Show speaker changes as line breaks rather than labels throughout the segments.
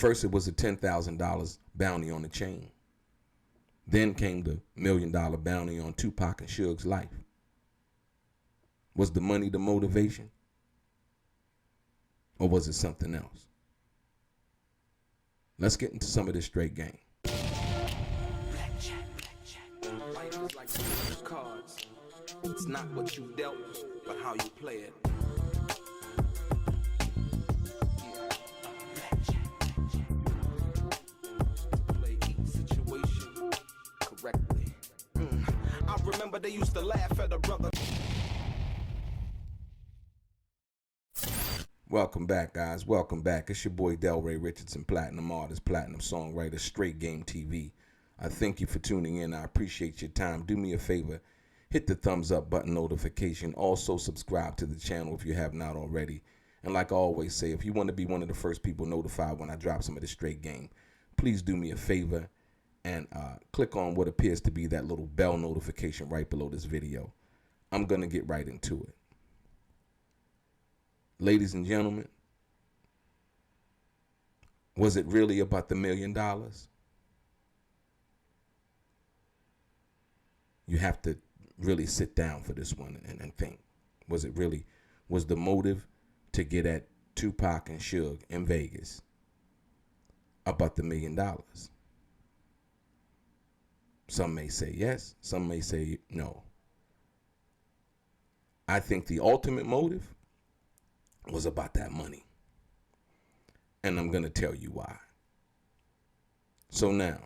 First, it was a $10,000 bounty on the chain. Then came the $1 million bounty on Tupac and Suge's life. Was the money the motivation? Or was it something else? Let's get into some of this straight game.
Life is like cards. It's not what you dealt, but how you play it. Play each situation correctly. I remember they used to laugh at a brother.
Welcome back, guys. Welcome back. It's your boy DELRAY, Richardson, platinum artist, platinum songwriter, Straight Game TV. I thank you for tuning in. I appreciate your time. Do me a favor, hit the thumbs up button notification. Also subscribe to the channel if you have not already. And like I always say, if you want to be one of the first people notified when I drop some of the straight game, please do me a favor and click on what appears to be that little bell notification right below this video. I'm going to get right into it. Ladies and gentlemen, was it really about the $1 million? You have to really sit down for this one and think. Was it really, was the motive to get at Tupac and Suge in Vegas about the $1 million? Some may say yes, some may say no. I think the ultimate motive was about that money. And I'm going to tell you why. So now,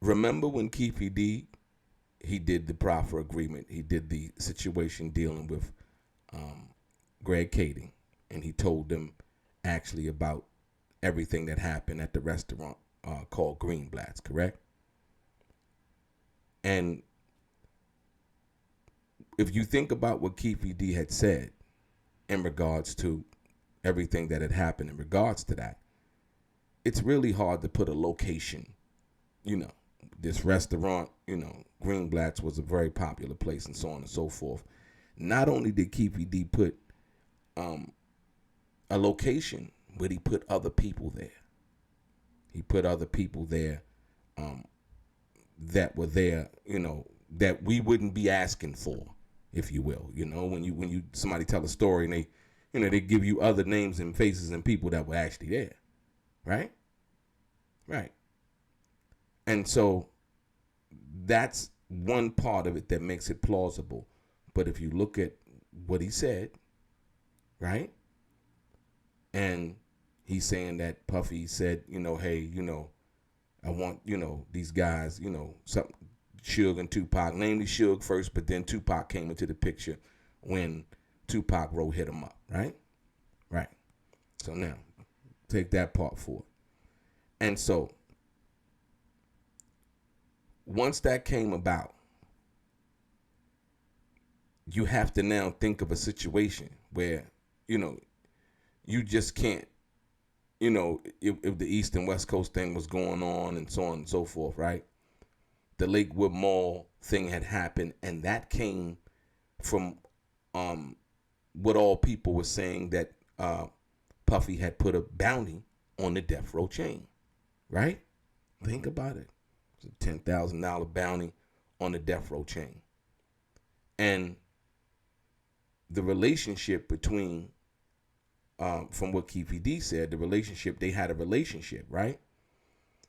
remember when Keefe D, he did the proffer agreement. He did the situation dealing with Greg Kading. And he told them actually about everything that happened at the restaurant called Greenblatt's, correct? And if you think about what Keefe D had said in regards to everything that had happened in regards to that, it's really hard to put a location. You know, this restaurant, you know, Greenblatt's was a very popular place and so on and so forth. Not only did Keefe D put a location, but he put other people there. He put other people there that were there, you know, that we wouldn't be asking for, if you will. You know, when you somebody tell a story and they, you know, they give you other names and faces and people that were actually there, right? Right. And so that's one part of it that makes it plausible. But if you look at what he said, right? And he's saying that Puffy said, you know, hey, you know, I want, you know, these guys, you know, something, Suge and Tupac, namely Suge first, but then Tupac came into the picture when Tupac wrote Hit 'Em Up, right? Right. So now, take that part forward. And so, once that came about, you have to now think of a situation where, you know, you just can't, you know, if the East and West Coast thing was going on and so on and so forth, right? The Lakewood Mall thing had happened, and that came from what all people were saying, that Puffy had put a bounty on the death row chain, right? Think about it. It's a $10,000 bounty on the death row chain. And the relationship between, from what Keefe D said, the relationship, they had a relationship, right?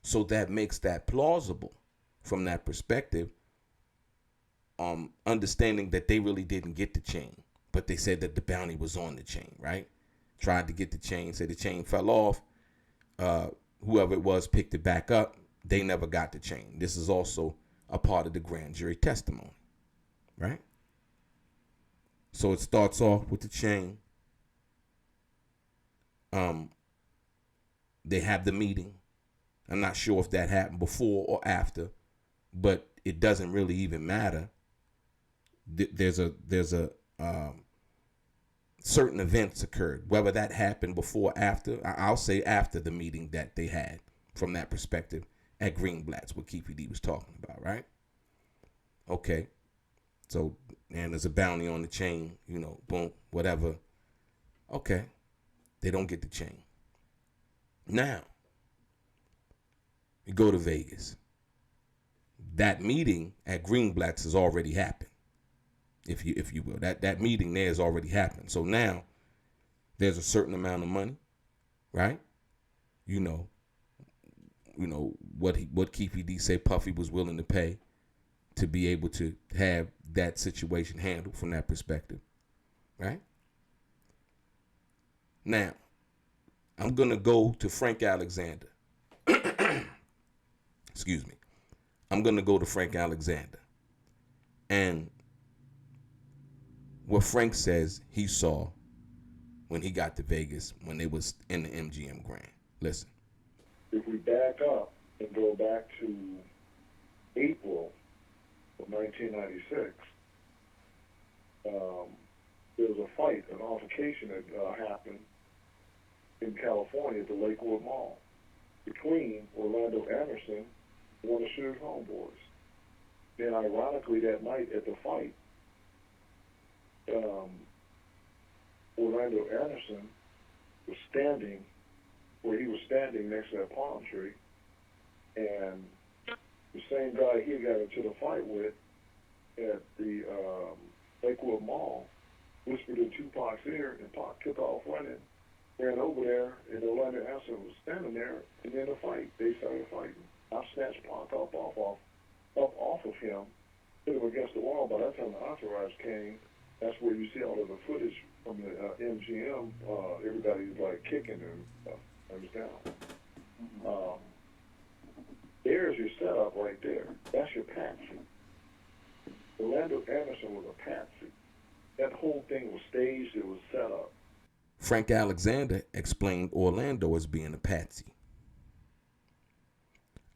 So that makes that plausible from that perspective, understanding that they really didn't get the chain, but they said that the bounty was on the chain, right? Tried to get the chain, said the chain fell off. Whoever it was picked it back up. They never got the chain. This is also a part of the grand jury testimony, right? So it starts off with the chain. They have the meeting. I'm not sure if that happened before or after, but it doesn't really even matter. There's a certain events occurred, whether that happened before or after. I'll say after the meeting that they had, from that perspective, at Greenblatt's, what Keefe D was talking about, right? Okay. So, and there's a bounty on the chain, you know, boom, whatever. Okay. They don't get the chain. Now, you go to Vegas. That meeting at Greenblatt's has already happened, if you will. That meeting there has already happened. So now there's a certain amount of money, right? You know what Keefe D say Puffy was willing to pay to be able to have that situation handled from that perspective, right? Now, I'm gonna go to Frank Alexander. Excuse me. I'm gonna go to Frank Alexander, and what Frank says he saw when he got to Vegas when they was in the MGM Grand. Listen.
If we back up and go back to April of 1996, there was a fight, an altercation that happened in California at the Lakewood Mall between Orlando Anderson and one of Suge's homeboys. Then ironically that night at the fight, Orlando Anderson was standing where he was standing next to that palm tree, and the same guy he got into the fight with at the Lakewood Mall whispered in 2Pac's ear, and Pac took off running, ran over there, and Orlando Anderson was standing there, and then the fight, they started fighting. I snatched Pac up off of him, put him against the wall. By that time the entourage came. That's where you see all of the footage from the MGM. Everybody's like kicking and stuff. Understand? There's your setup right there. That's your patsy. Orlando Anderson was a patsy. That whole thing was staged. It was set up.
Frank Alexander explained Orlando as being a patsy.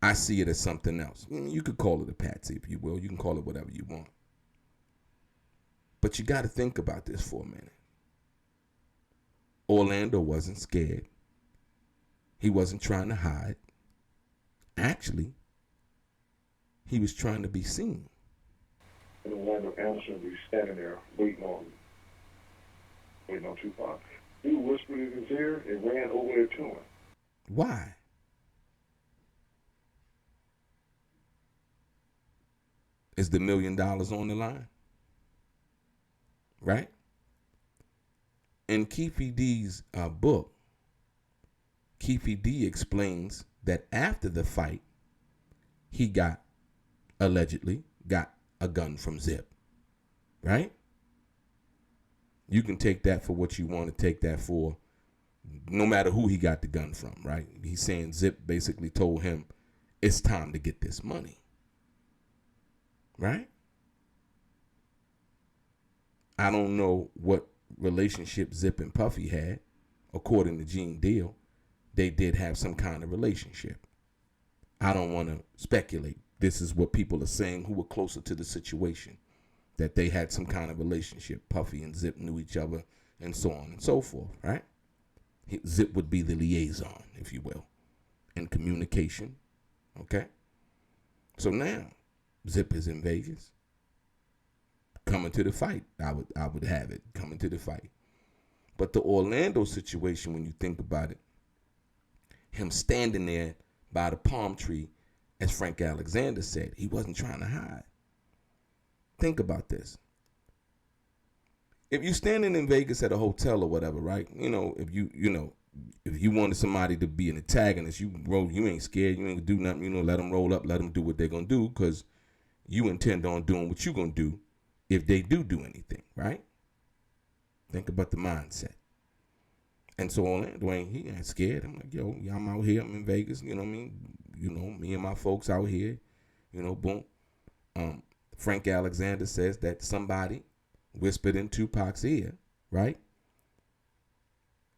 I see it as something else. You could call it a patsy if you will. You can call it whatever you want. But you got to think about this for a minute. Orlando wasn't scared. He wasn't trying to hide. Actually, he was trying to be seen.
And Orlando Anderson would be standing there waiting on 2Pac. He whispered in his ear and ran over there to him.
Why? Is the $1 million on the line? Right? In Keefe D's book, Keefe D explains that after the fight, he allegedly got a gun from Zip. Right? You can take that for what you want to take that for, no matter who he got the gun from, right? He's saying Zip basically told him, it's time to get this money. Right? I don't know what relationship Zip and Puffy had. According to Gene Deal, they did have some kind of relationship. I don't want to speculate. This is what people are saying who were closer to the situation, that they had some kind of relationship. Puffy and Zip knew each other and so on and so forth, right? Zip would be the liaison, if you will, in communication, okay? So now, Zip is in Vegas, coming to the fight. I would have it, coming to the fight. But the Orlando situation, when you think about it, him standing there by the palm tree, as Frank Alexander said, he wasn't trying to hide. Think about this. If you're standing in Vegas at a hotel or whatever, right? If you wanted somebody to be an antagonist, you ain't scared, you ain't gonna do nothing, let them roll up, let them do what they're gonna do, because you intend on doing what you're gonna do if they do anything, right? Think about the mindset. And so Orlando he ain't scared. I'm like, yo, I'm out here, I'm in Vegas, you know what I mean? Me and my folks out here, boom. Frank Alexander says that somebody whispered in 2Pac's ear, right?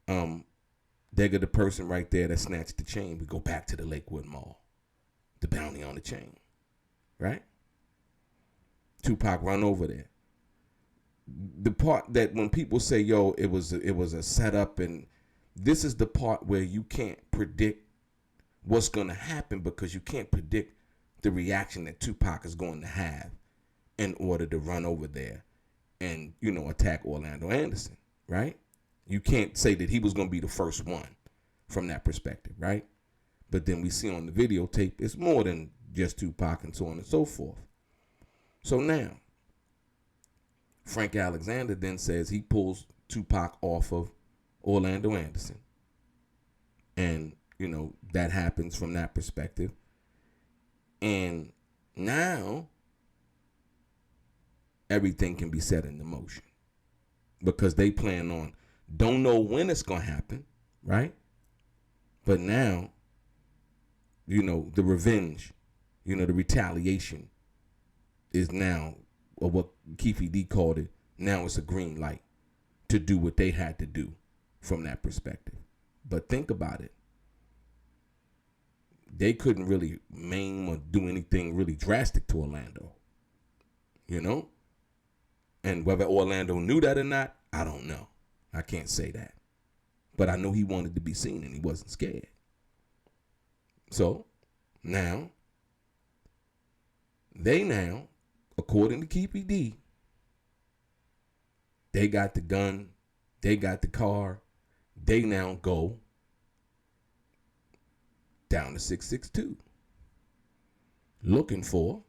They got the person right there that snatched the chain. We go back to the Lakewood Mall, the bounty on the chain, right? 2Pac run over there. The part that when people say, yo, it was a setup, and this is the part where you can't predict what's going to happen, because you can't predict the reaction that 2Pac is going to have in order to run over there and, attack Orlando Anderson, right? You can't say that he was going to be the first one from that perspective, right? But then we see on the videotape, it's more than just Tupac and so on and so forth. So now, Frank Alexander then says he pulls Tupac off of Orlando Anderson. And, that happens from that perspective. And now, everything can be set into motion. Because they plan on, don't know when it's going to happen, right? But now, the revenge, the retaliation is now, or what Keefe D called it, now it's a green light to do what they had to do from that perspective. But think about it. They couldn't really maim or do anything really drastic to Orlando, And whether Orlando knew that or not, I don't know. I can't say that. But I know he wanted to be seen and he wasn't scared. So, now, according to Keefe D, they got the gun, they got the car, they now go down to 662, looking for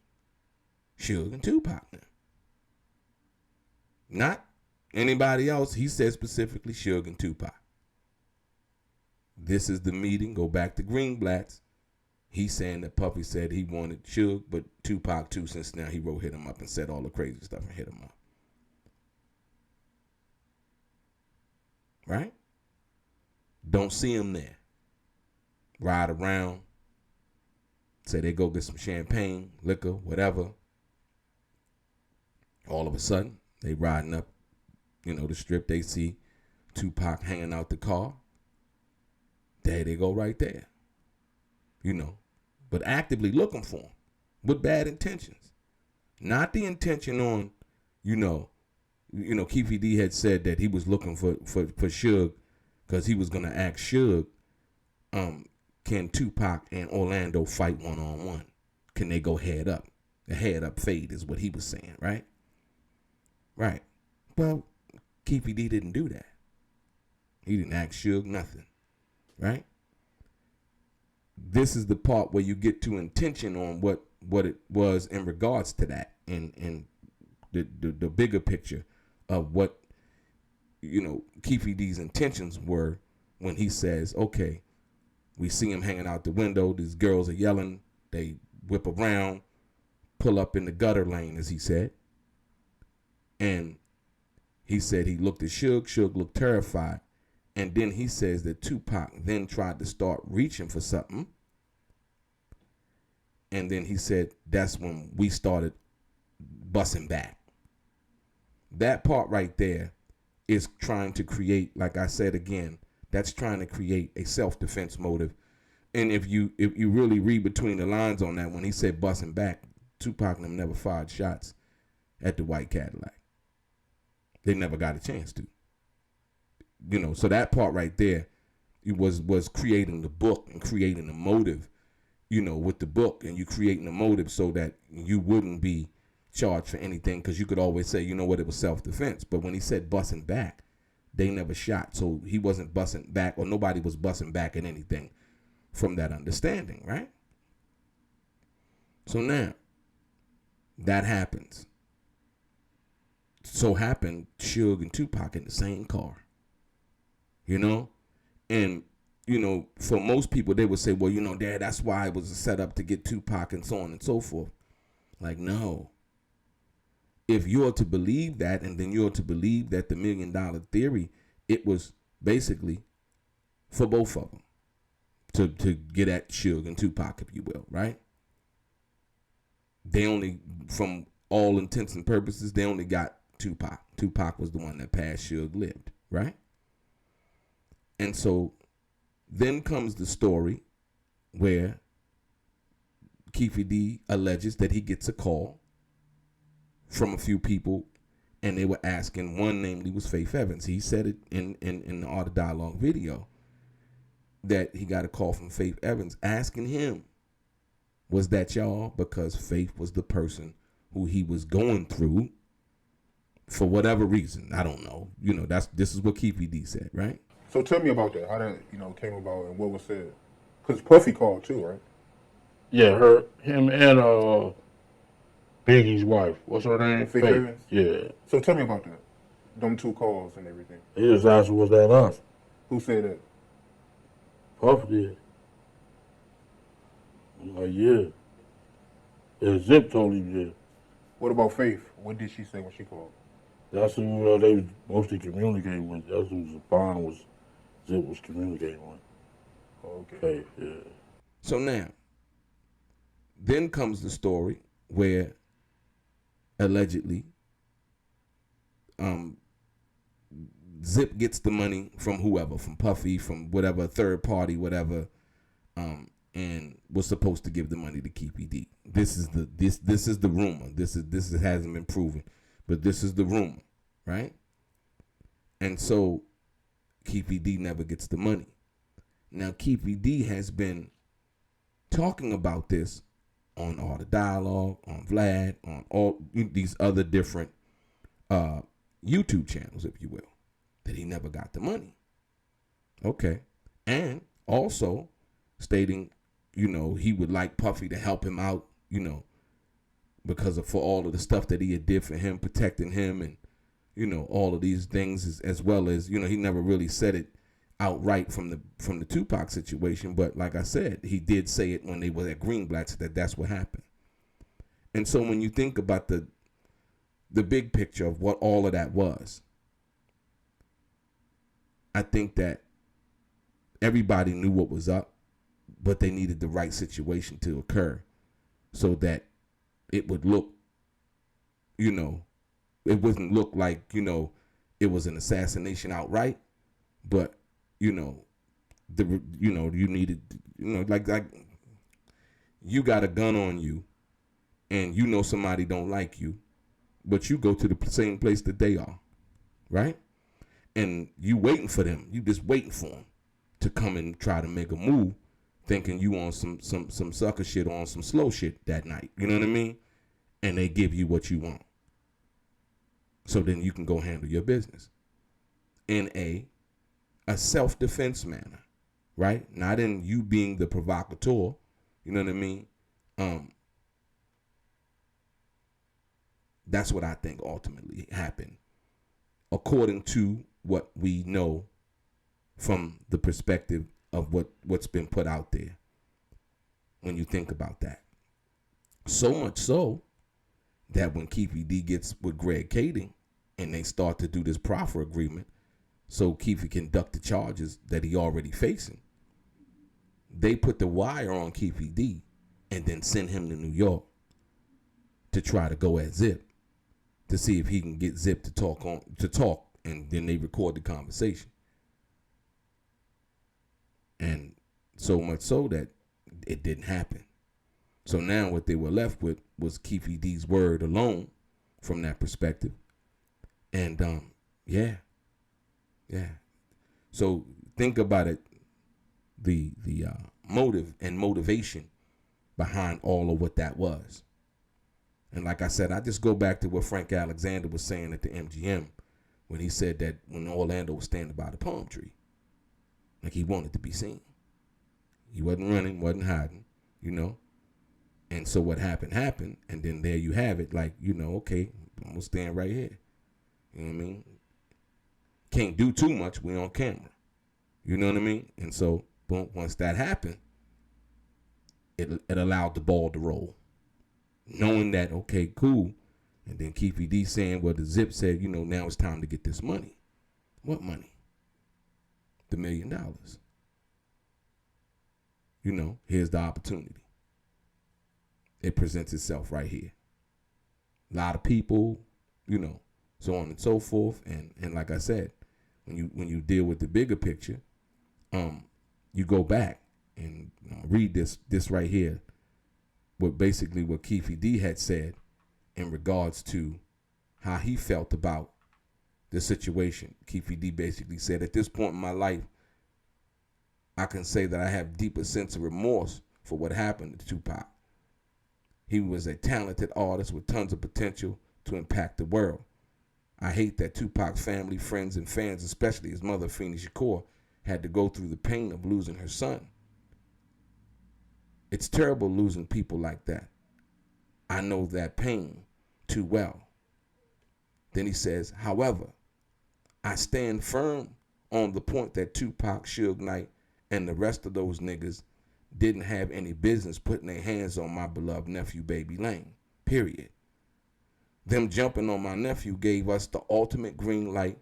Suge and Tupac now. Not anybody else. He said specifically Suge and Tupac. This is the meeting. Go back to Greenblatt's. He's saying that Puffy said he wanted Suge, but Tupac too, since now he hit him up and said all the crazy stuff and hit him up. Right? Don't see him there. Ride around. Say they go get some champagne, liquor, whatever. All of a sudden, they riding up, the strip. They see Tupac hanging out the car. There they go right there. But actively looking for him with bad intentions. Not the intention on, Keefe D had said that he was looking for Suge because he was going to ask Suge, can Tupac and Orlando fight one-on-one? Can they go head up? The head up fade is what he was saying, right? Right. Well, Keefe D didn't do that. He didn't ask Suge nothing, right? This is the part where you get to intention on what it was in regards to that and the bigger picture of what, Keefe D's intentions were when he says, okay, we see him hanging out the window. These girls are yelling. They whip around, pull up in the gutter lane, as he said. And he said he looked at Suge. Suge looked terrified. And then he says that Tupac then tried to start reaching for something. And then he said that's when we started busting back. That part right there is trying to create, like I said again, that's trying to create a self-defense motive. And if you really read between the lines on that, when he said busting back, Tupac and them never fired shots at the white Cadillac. They never got a chance to. So that part right there, it was creating the book and creating the motive, with the book, and you creating the motive so that you wouldn't be charged for anything, because you could always say, it was self-defense. But when he said busting back, they never shot. So he wasn't busting back, or nobody was busting back at anything from that understanding, right? So now, that happens. So happened Suge and Tupac in the same car. And, for most people, they would say, well, Dad, that's why it was a setup to get Tupac and so on and so forth. Like, no. If you're to believe that, and then you're to believe that the $1 million theory, it was basically for both of them to get at Suge and Tupac, if you will, right? They only, from all intents and purposes, they only got Tupac. Tupac was the one that passed, Suge lived, right? And so then comes the story where Keefe D alleges that he gets a call from a few people, and they were asking, one namely was Faith Evans. He said it in the Art of Dialogue video that he got a call from Faith Evans asking him, was that y'all? Because Faith was the person who he was going through for whatever reason. I don't know. This is what Keefe D said, right?
So tell me about that. How that came about and what was said. Because Puffy called too, right?
Yeah, him, and Biggie's wife. What's her name?
Faith Evans?
Yeah.
So tell me about that. Them 2 calls and everything.
He just asked, was that us?
Who said that?
Puff did. I'm like, yeah. And Zip told him, yeah.
What about Faith? What did she say when she called?
That's who they was mostly communicating with. That's who Zip was communicating with.
Okay.
Faith, yeah.
So now, then comes the story where allegedly Zip gets the money from whoever, from Puffy, from whatever third party, whatever, and was supposed to give the money to Keefy D. This is the rumor. This hasn't been proven, but this is the rumor, right? And so Keefy D never gets the money. Now Keefy D has been talking about this on All the Dialogue, on Vlad, on all these other different YouTube channels, if you will, that he never got the money. Okay. And also stating, he would like Puffy to help him out, because for all of the stuff that he had did for him, protecting him and, all of these things, as well as, he never really said it outright from the 2Pac situation, but like I said, he did say it when they were at Greenblatt's that's what happened. And so when you think about the big picture of what all of that was, I think that everybody knew what was up, but they needed the right situation to occur so that it would look, it wouldn't look like, it was an assassination outright, but you needed, like you got a gun on you and somebody don't like you, but you go to the same place that they are, right? And you waiting for them. You just waiting for them to come and try to make a move, thinking you on some sucker shit or on some slow shit that night. You know what I mean? And they give you what you want. So then you can go handle your business in a self-defense manner, right? Not in you being the provocateur, you know what I mean? That's what I think ultimately happened, according to what we know from the perspective of what's been put out there when you think about that. So much so that when Keefy D gets with Greg Kading and they start to do this proffer agreement so Keefy can duck the charges that he already facing, they put the wire on Keefy D and then send him to New York to try to go at Zip to see if he can get Zip to talk, and then they record the conversation. And so much so that it didn't happen. So now what they were left with was Keefy D's word alone from that perspective. And yeah. So think about it, the motive and motivation behind all of what that was. And like I said, I just go back to what Frank Alexander was saying at the MGM when he said that when Orlando was standing by the palm tree, like he wanted to be seen. He wasn't running, wasn't hiding, And so what happened, and then there you have it, like, okay, I'm going to stand right here. You know what I mean? Can't do too much, we on camera. You know what I mean? And so, boom, once that happened, it allowed the ball to roll. Knowing that, okay, cool. And then Keefy D saying, well, the Zip said, now it's time to get this money. What money? The $1 million. Here's the opportunity. It presents itself right here. A lot of people, so on and so forth. And like I said, when you deal with the bigger picture, you go back and read this right here. What Keefy D had said in regards to how he felt about the situation. Keefy D basically said, at this point in my life, I can say that I have deeper sense of remorse for what happened to 2Pac. He was a talented artist with tons of potential to impact the world. I hate that 2Pac's family, friends, and fans, especially his mother, Afeni Shakur, had to go through the pain of losing her son. It's terrible losing people like that. I know that pain too well. Then he says, however, I stand firm on the point that Tupac, Suge Knight, and the rest of those niggas didn't have any business putting their hands on my beloved nephew, Baby Lane. Period. Them jumping on my nephew gave us the ultimate green light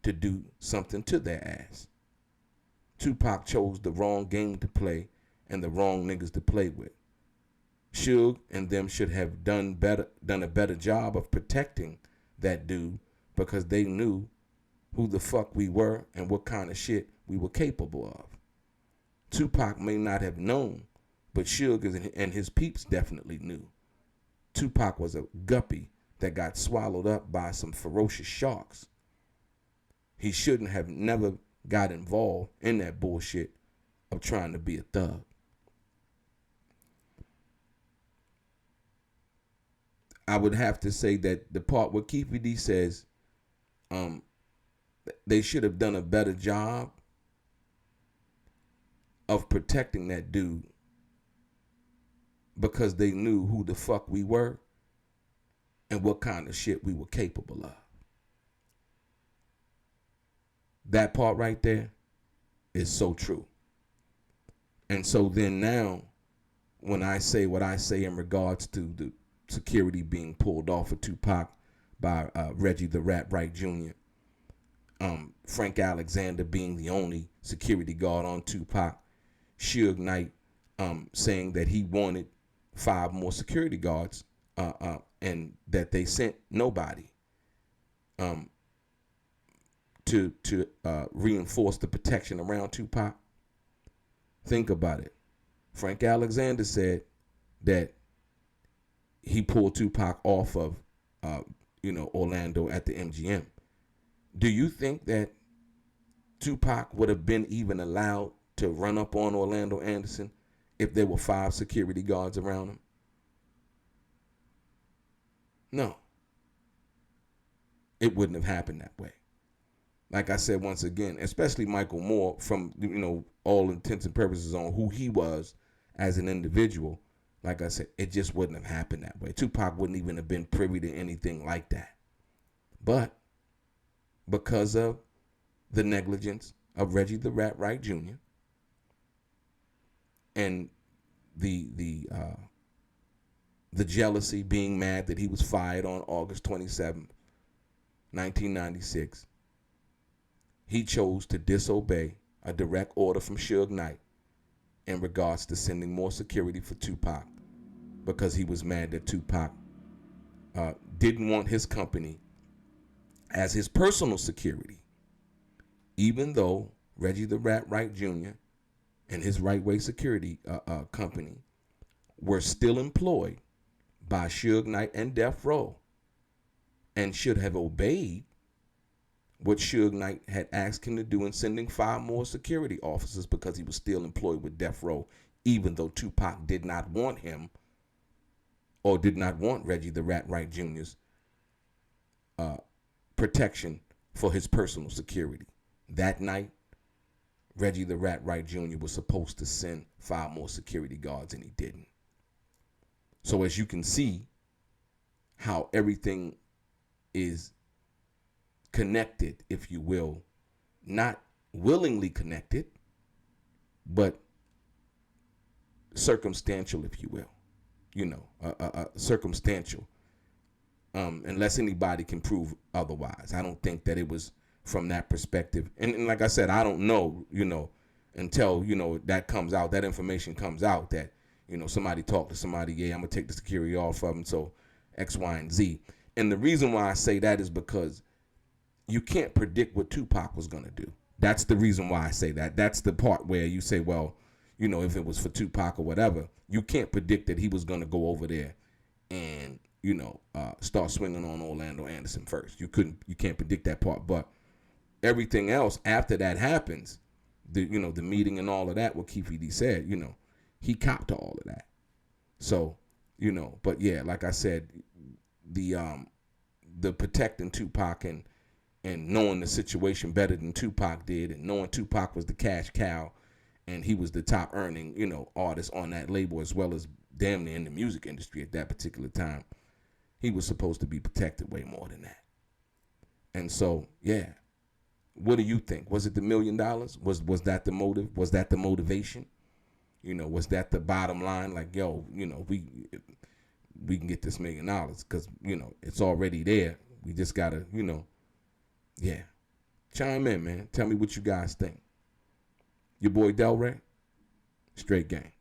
to do something to their ass. Tupac chose the wrong game to play and the wrong niggas to play with. Suge and them should have done a better job of protecting that dude because they knew who the fuck we were and what kind of shit we were capable of. Tupac may not have known, but Suge and his peeps definitely knew. Tupac was a guppy that got swallowed up by some ferocious sharks. He shouldn't have never got involved in that bullshit of trying to be a thug. I would have to say that the part where Keefe D says they should have done a better job of protecting that dude because they knew who the fuck we were and what kind of shit we were capable of. That part right there is so true. And so then now, when I say what I say in regards to the security being pulled off of Tupac by Reggie the Rat Wright Jr., Frank Alexander being the only security guard on Tupac, Suge Knight saying that he wanted 5 more security guards and that they sent nobody to reinforce the protection around Tupac. Think about it. Frank Alexander said that he pulled Tupac off of Orlando at the MGM. Do you think that Tupac would have been even allowed to run up on Orlando Anderson if there were 5 security guards around him? No. It wouldn't have happened that way. Like I said once again, especially Michael Moore, from all intents and purposes on who he was as an individual, like I said, it just wouldn't have happened that way. Tupac wouldn't even have been privy to anything like that. But because of the negligence of Reggie the Rat Wright Jr. and the jealousy, being mad that he was fired on August 27th, 1996, he chose to disobey a direct order from Suge Knight in regards to sending more security for Tupac because he was mad that Tupac didn't want his company as his personal security, even though Reggie the Rat Wright Jr. and his Right Way Security company were still employed by Suge Knight and Death Row and should have obeyed what Suge Knight had asked him to do in sending 5 more security officers because he was still employed with Death Row, even though Tupac did not want him or did not want Reggie the Rat Wright Jr.'s protection for his personal security. That night, Reggie the Rat Wright Jr. was supposed to send 5 more security guards, and he didn't. So as you can see how everything is connected, if you will, not willingly connected, but circumstantial, if you will, circumstantial, unless anybody can prove otherwise. I don't think that it was from that perspective. And like I said, I don't know, until, that comes out, that information comes out that, somebody talked to somebody, yeah, I'm going to take the security off of them, so X, Y, and Z. And the reason why I say that is because you can't predict what Tupac was going to do. That's the reason why I say that. That's the part where you say, well, if it was for Tupac or whatever, you can't predict that he was going to go over there and, start swinging on Orlando Anderson first. You can't predict that part. But everything else after that happens, the meeting and all of that, what Keefe D said, he copped to all of that. So, but yeah, like I said, the protecting Tupac and and knowing the situation better than Tupac did, and knowing Tupac was the cash cow, and he was the top earning, artist on that label, as well as damn near in the music industry at that particular time, he was supposed to be protected way more than that. And so, yeah. What do you think? Was it the $1 million? Was that the motive? Was that the motivation? Was that the bottom line? Like, yo, we can get this $1 million because, it's already there. We just gotta, yeah. Chime in, man. Tell me what you guys think. Your boy DELRAY, straight gang.